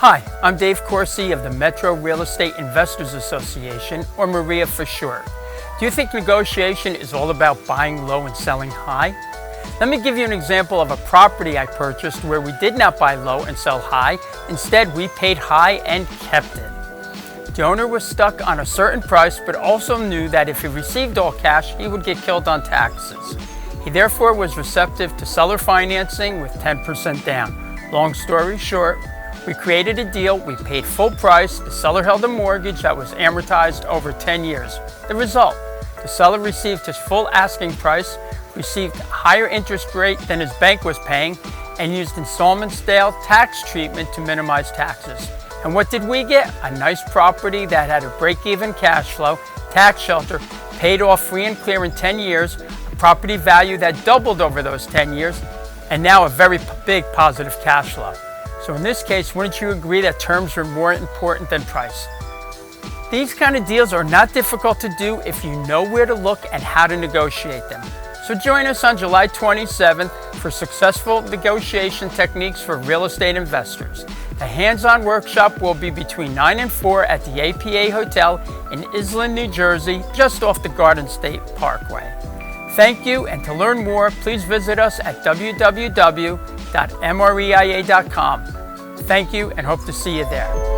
Hi, I'm Dave Corsi of the Metro Real Estate Investors Association, or MREIA for short. Do you think negotiation is all about buying low and selling high? Let me give you an example of a property I purchased where we did not buy low and sell high. Instead, we paid high and kept it. The owner was stuck on a certain price, but also knew that if he received all cash, he would get killed on taxes. He therefore was receptive to seller financing with 10% down. Long story short, we created a deal, we paid full price, the seller held a mortgage that was amortized over 10 years. The result, the seller received his full asking price, received a higher interest rate than his bank was paying, and used installment-style tax treatment to minimize taxes. And what did we get? A nice property that had a break-even cash flow, tax shelter, paid off free and clear in 10 years, a property value that doubled over those 10 years, and now a very big positive cash flow. So in this case, wouldn't you agree that terms are more important than price? These kind of deals are not difficult to do if you know where to look and how to negotiate them. So join us on July 27th for successful negotiation techniques for real estate investors. The hands-on workshop will be between 9 and 4 at the APA Hotel in Iselin, New Jersey, just off the Garden State Parkway. Thank you, and to learn more, please visit us at www.mreia.com. Thank you, and hope to see you there.